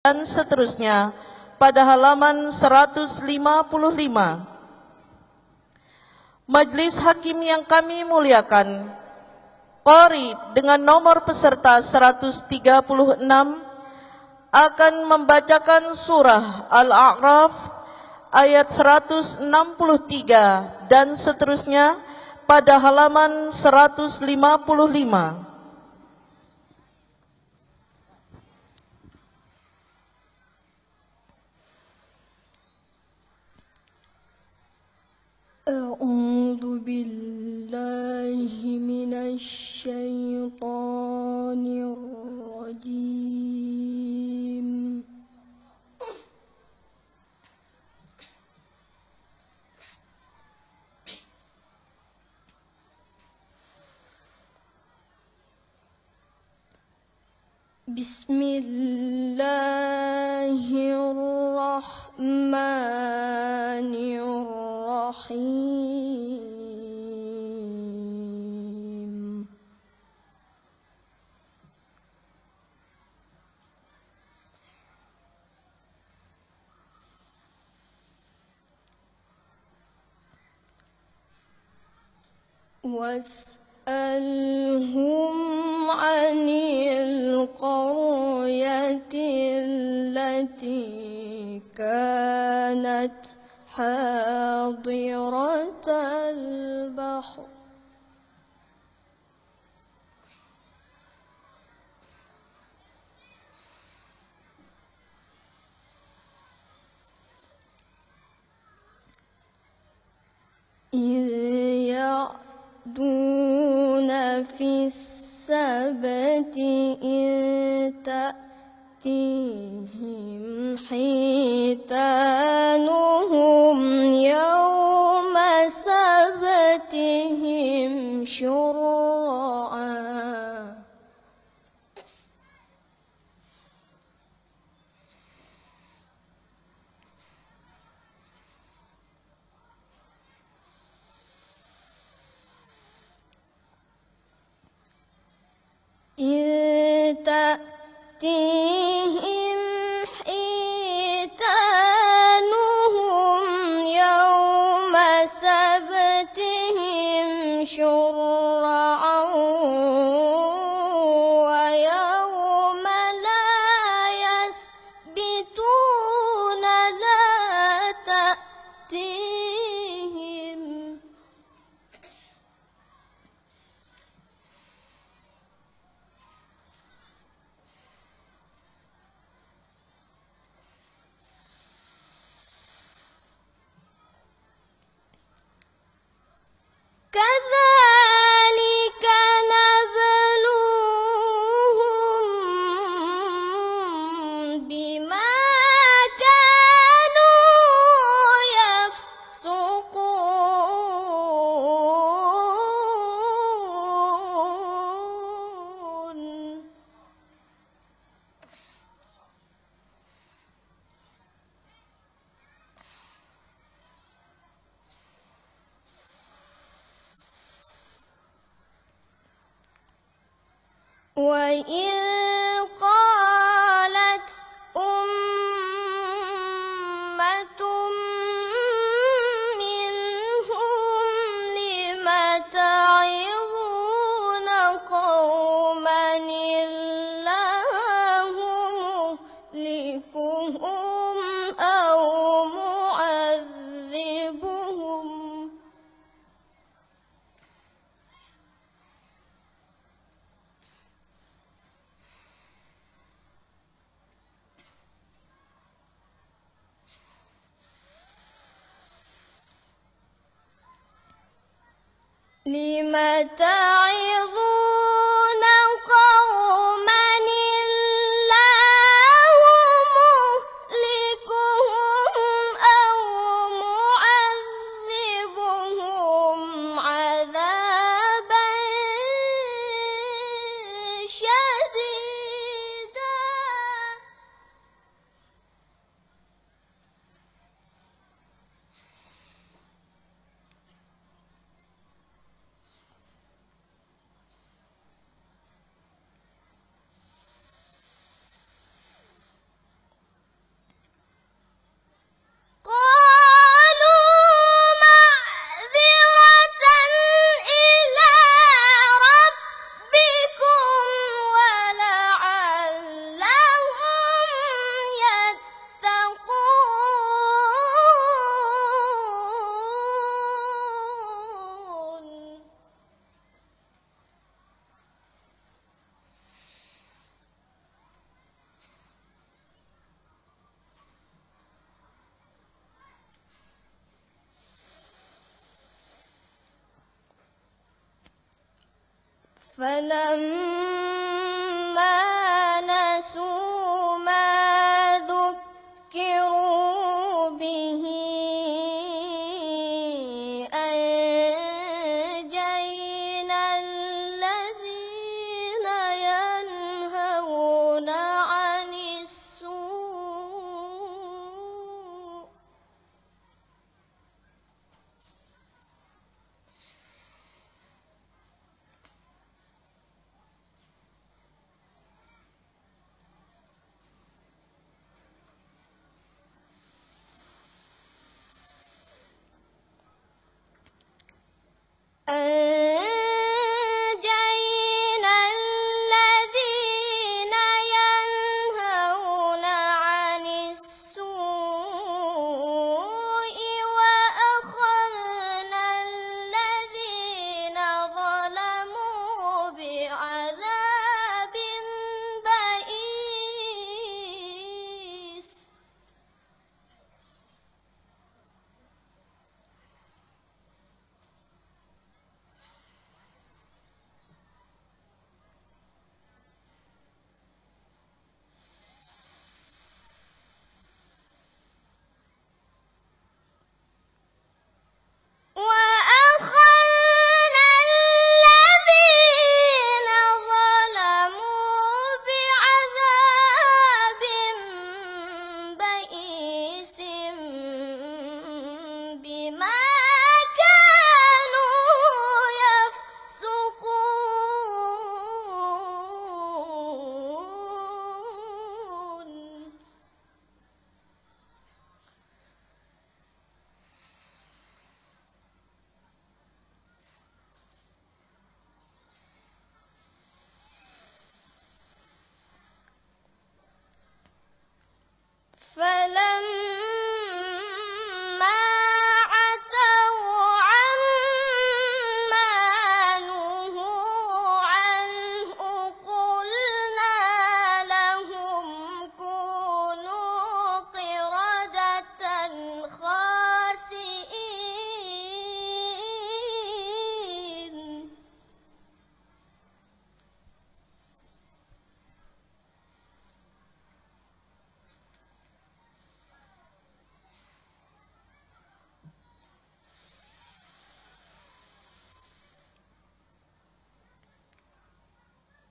dan seterusnya pada halaman 155. Majelis Hakim yang kami muliakan, Qori dengan nomor peserta 136 akan membacakan surah Al-A'raf ayat 163 dan seterusnya pada halaman 155. أعوذ بالله من الشيطان الرجيم. بسم الله الرحمن الرحيم. واسألهم عن القرية التي كانت حاضرة البحر إذ يعدون في السبت إذ تأتيهم حيتانهم يوم سبتهم شرعا إذ تأتيهم حيتانهم يوم سبتهم شرعا ويوم لا يسبتون لا تأتيهم كذلك نبلوهم بما كانوا يفسقون وإذ قالت أمة منهم لم تعظون قوما الله مهلكهم أو معذبهم لم تعظون قوما الله مهلكهم أو معذبهم عذابا شديدا فلما نسوا ما ذكروا به أنجينا الذين ينهون عن السوء أنجينا الذين ينهون عن السوء وأخذنا الذين ظلموا بعذاب بئيس وأخذنا الذين ظلموا بعذاب بئيس بما كانوا يفسقون فلما عتوا عما نهوا عنه قلنا لهم كونوا قردة خاسئين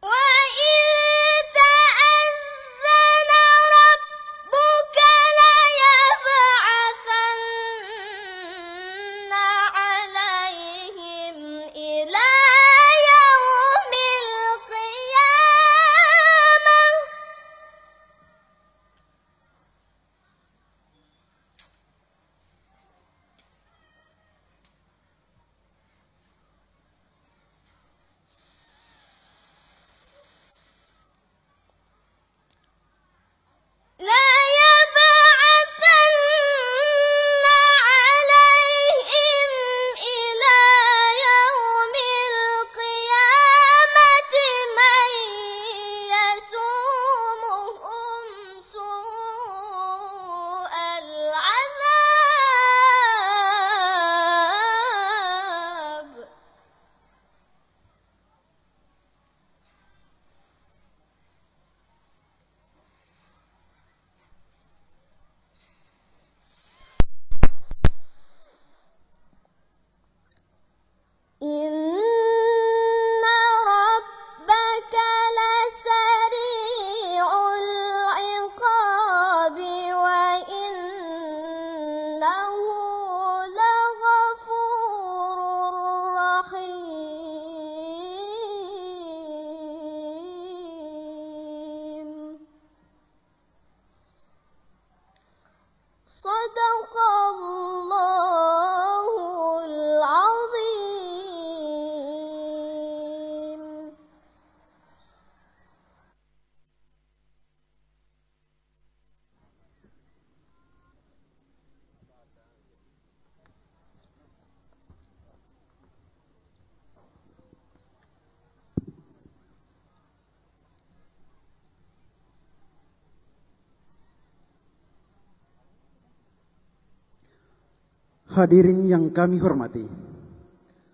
وإذ تأذن ربك ليبعثن عليهم إلى يوم القيامة من يسومهم سوء العذاب إن ربك لسريع العقاب وإنه لغفور رحيم صدق الله العظيم. Hadirin yang kami hormati,